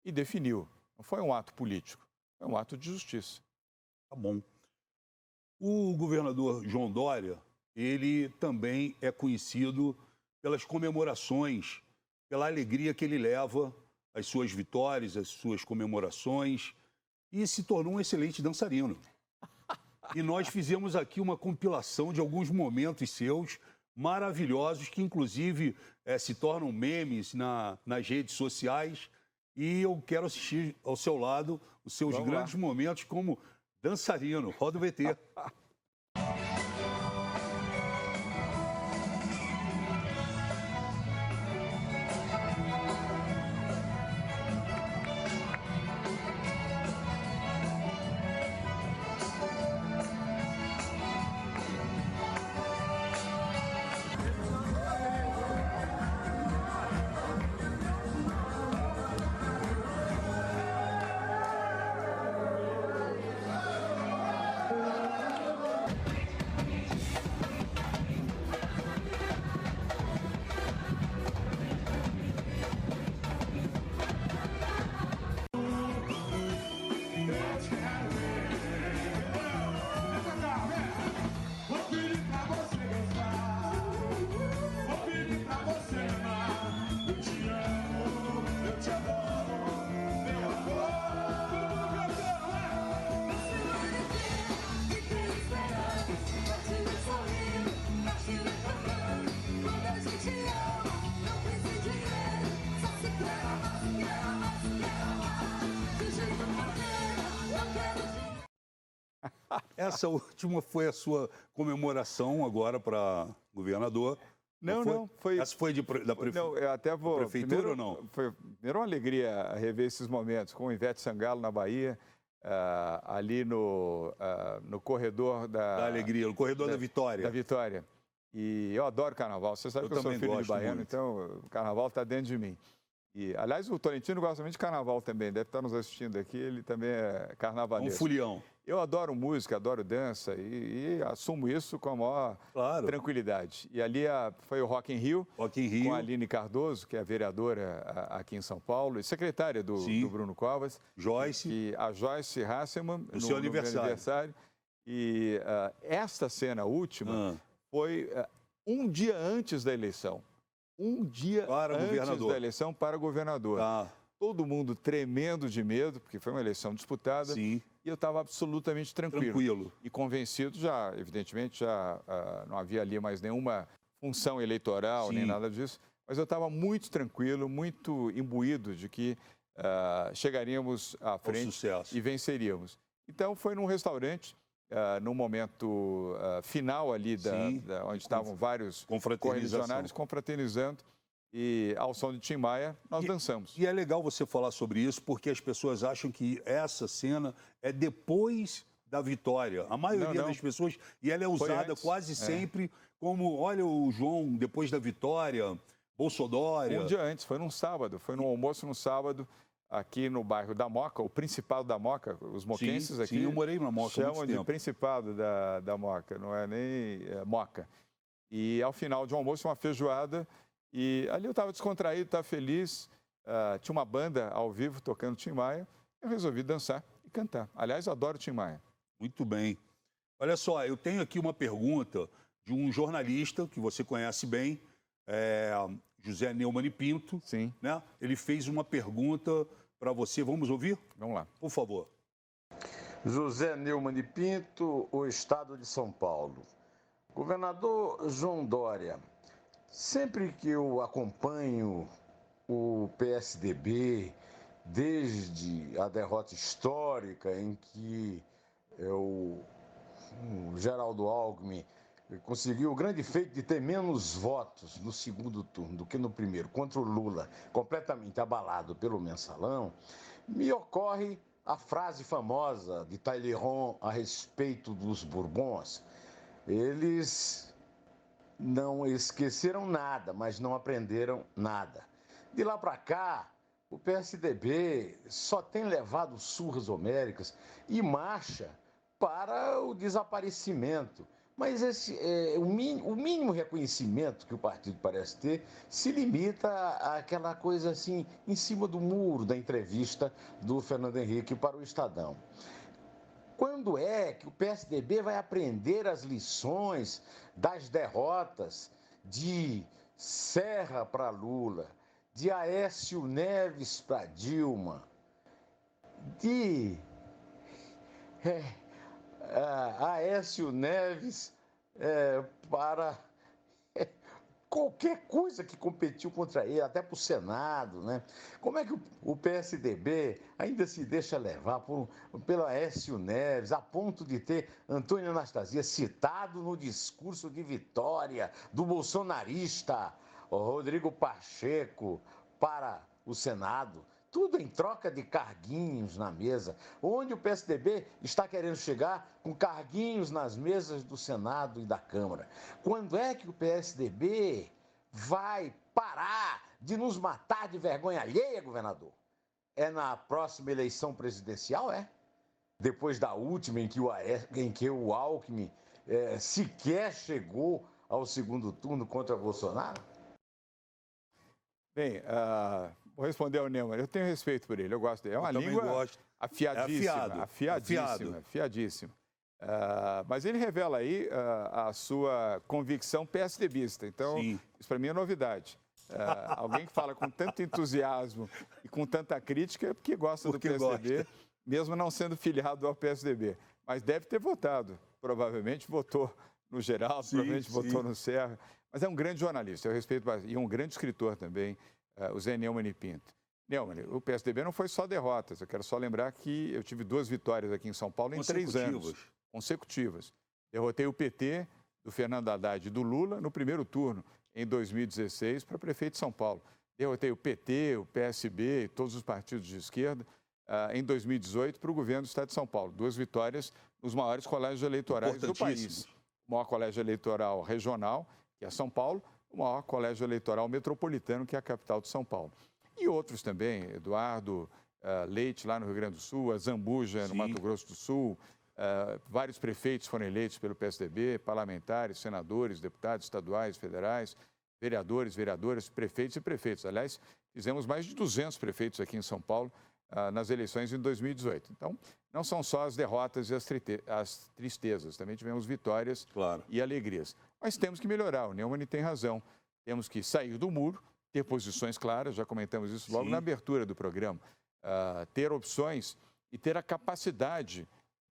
e definiu. Não foi um ato político, foi um ato de justiça. Tá bom. O governador João Dória, ele também é conhecido pelas comemorações, pela alegria que ele leva às suas vitórias, às suas comemorações, e se tornou um excelente dançarino. E nós fizemos aqui uma compilação de alguns momentos seus maravilhosos, que inclusive se tornam memes nas redes sociais, e eu quero assistir ao seu lado os seus grandes momentos como dançarino. Roda o VT. Essa última foi a sua comemoração agora para governador. Não foi. Essa foi da Não, eu até vou. prefeitura Primeiro, ou não? Foi primeiro uma alegria rever esses momentos com o Ivete Sangalo na Bahia, ali no corredor Da alegria, no corredor da Vitória. Da Vitória. E eu adoro carnaval. Você sabe Eu que eu sou também filho de gosto baiano, muito. então o carnaval está dentro de mim. E, aliás, o Tolentino gosta muito de carnaval também, deve estar nos assistindo aqui, ele também é carnavalesco. Um fulião. Eu adoro música, adoro dança e assumo isso com a maior tranquilidade. E ali foi o Rock in Rio, com a Aline Cardoso, que é a vereadora aqui em São Paulo, e secretária do Bruno Covas. Joyce. E a Joyce Hasselmann, no seu aniversário. E esta cena última foi um dia antes da eleição. Um dia antes da eleição para governador. Todo mundo tremendo de medo, porque foi uma eleição disputada. Sim. E eu estava absolutamente tranquilo. E convencido já, evidentemente, já não havia ali mais nenhuma função eleitoral, nem nada disso. Mas eu estava muito tranquilo, muito imbuído de que chegaríamos à frente e venceríamos. Então, foi num restaurante, no momento final ali, onde estavam vários correligionários confraternizando. E ao som de Tim Maia, nós dançamos. E é legal você falar sobre isso, porque as pessoas acham que essa cena é depois da vitória. A maioria das pessoas, e ela é usada quase sempre como, olha o João, depois da vitória, Bolsonaro. Um dia antes, foi num sábado, foi num almoço no sábado, aqui no bairro da Moca, o Principado da Moca, os moquenses aqui. Sim, eu morei na Moca chamam de Principado da Moca, não é nem Moca. E ao final de um almoço, uma feijoada. E ali eu estava descontraído, estava feliz, tinha uma banda ao vivo tocando Tim Maia, eu resolvi dançar e cantar. Aliás, eu adoro Tim Maia. Muito bem. Olha só, eu tenho aqui uma pergunta de um jornalista que você conhece bem, José Neumann e Pinto. Sim. Né? Ele fez uma pergunta para você, vamos ouvir? Vamos lá. Por favor. José Neumann e Pinto, o Estado de São Paulo. Governador João Dória, sempre que eu acompanho o PSDB, desde a derrota histórica em que o Geraldo Alckmin conseguiu o grande feito de ter menos votos no segundo turno do que no primeiro, contra o Lula, completamente abalado pelo mensalão, me ocorre a frase famosa de Talleyrand a respeito dos Bourbons. Eles não esqueceram nada, mas não aprenderam nada. De lá para cá, o PSDB só tem levado surras homéricas e marcha para o desaparecimento. Mas o mínimo reconhecimento que o partido parece ter se limita àquela coisa assim, em cima do muro da entrevista do Fernando Henrique para o Estadão. Quando é que o PSDB vai aprender as lições das derrotas de Serra para Lula, de Aécio Neves para Dilma, de Aécio Neves para qualquer coisa que competiu contra ele, até para o Senado, né? Como é que o PSDB ainda se deixa levar pelo Aécio Neves, a ponto de ter Antônio Anastasia citado no discurso de vitória do bolsonarista Rodrigo Pacheco para o Senado? Tudo em troca de carguinhos na mesa. Onde o PSDB está querendo chegar com carguinhos nas mesas do Senado e da Câmara. Quando é que o PSDB vai parar de nos matar de vergonha alheia, governador? É na próxima eleição presidencial, é? Depois da última, em que o Alckmin sequer chegou ao segundo turno contra Bolsonaro? Bem, vou responder ao Neumann. Eu tenho respeito por ele, eu gosto dele. É uma língua afiadíssima. Mas ele revela aí a sua convicção PSDBista. Então, isso para mim é novidade. Alguém que fala com tanto entusiasmo e com tanta crítica é porque gosta do PSDB, mesmo não sendo filiado ao PSDB. Mas deve ter votado. Provavelmente votou no Geraldo, provavelmente votou no Serra. Mas é um grande jornalista, eu respeito bastante. E um grande escritor também, o Zé Neumann e Pinto. Neumann, o PSDB não foi só derrotas. Eu quero só lembrar que eu tive 2 vitórias aqui em São Paulo em 3 anos. Consecutivas. Derrotei o PT, do Fernando Haddad e do Lula, no primeiro turno, em 2016, para prefeito de São Paulo. Derrotei o PT, o PSB e todos os partidos de esquerda, em 2018, para o governo do Estado de São Paulo. 2 vitórias nos maiores colégios eleitorais do país. O maior colégio eleitoral regional, que é São Paulo, o maior colégio eleitoral metropolitano, que é a capital de São Paulo. E outros também, Eduardo Leite, lá no Rio Grande do Sul, a Zambuja, no Sim. Mato Grosso do Sul. Vários prefeitos foram eleitos pelo PSDB, parlamentares, senadores, deputados estaduais, federais, vereadores, vereadoras, prefeitos e prefeitos. Aliás, fizemos mais de 200 prefeitos aqui em São Paulo nas eleições em 2018. Então, não são só as derrotas e as tristezas, também tivemos vitórias e alegrias. Mas temos que melhorar, o Neumann tem razão. Temos que sair do muro, ter posições claras, já comentamos isso logo na abertura do programa, ter opções e ter a capacidade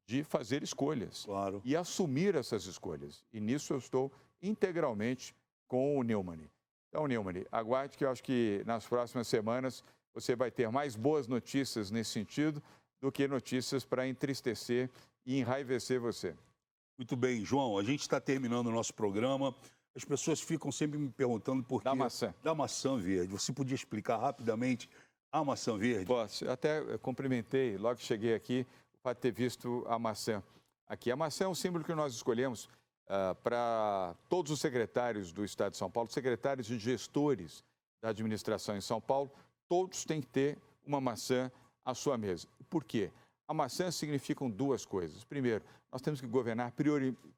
de fazer escolhas e assumir essas escolhas. E nisso eu estou integralmente com o Neumann. Então, Neumann, aguarde que eu acho que nas próximas semanas você vai ter mais boas notícias nesse sentido do que notícias para entristecer e enraivecer você. Muito bem, João, a gente está terminando o nosso programa. As pessoas ficam sempre me perguntando por que... Da maçã verde. Você podia explicar rapidamente a maçã verde? Posso. Eu até cumprimentei, logo que cheguei aqui, o fato de ter visto a maçã aqui. A maçã é um símbolo que nós escolhemos para todos os secretários do Estado de São Paulo, secretários e gestores da administração em São Paulo, todos têm que ter uma maçã à sua mesa. Por quê? A maçã significam duas coisas. Primeiro, nós temos que governar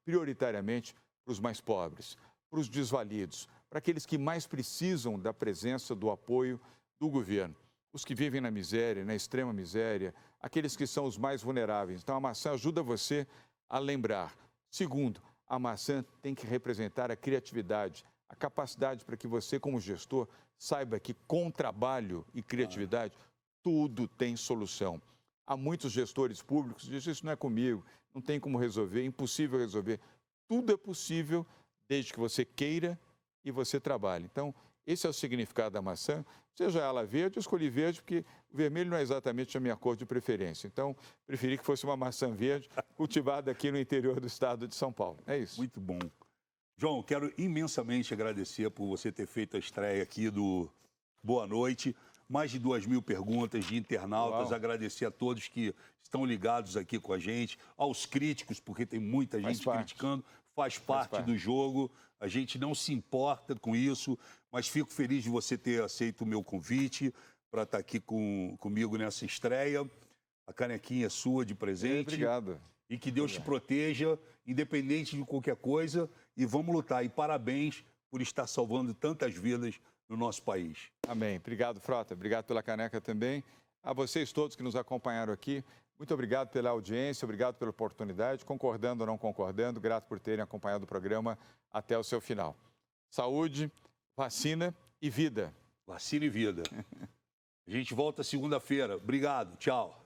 prioritariamente para os mais pobres, para os desvalidos, para aqueles que mais precisam da presença, do apoio do governo. Os que vivem na miséria, na extrema miséria, aqueles que são os mais vulneráveis. Então, a maçã ajuda você a lembrar. Segundo, a maçã tem que representar a criatividade, a capacidade para que você, como gestor, saiba que com trabalho e criatividade, tudo tem solução. Há muitos gestores públicos que dizem, isso não é comigo, não tem como resolver, é impossível resolver. Tudo é possível desde que você queira e você trabalhe. Então, esse é o significado da maçã. Seja ela verde, eu escolhi verde porque o vermelho não é exatamente a minha cor de preferência. Então, preferi que fosse uma maçã verde cultivada aqui no interior do estado de São Paulo. É isso. Muito bom. João, quero imensamente agradecer por você ter feito a estreia aqui do Boa Noite. Mais de 2.000 perguntas de internautas. Agradecer a todos que estão ligados aqui com a gente, aos críticos, porque tem muita gente criticando. Faz parte do jogo. A gente não se importa com isso, mas fico feliz de você ter aceito o meu convite para estar aqui comigo nessa estreia. A canequinha é sua de presente. Obrigado. E que Deus te proteja, independente de qualquer coisa. E vamos lutar. E parabéns por estar salvando tantas vidas no nosso país. Amém. Obrigado, Frota. Obrigado pela caneca também. A vocês todos que nos acompanharam aqui, muito obrigado pela audiência, obrigado pela oportunidade, concordando ou não concordando, grato por terem acompanhado o programa até o seu final. Saúde, vacina e vida. Vacina e vida. A gente volta segunda-feira. Obrigado. Tchau.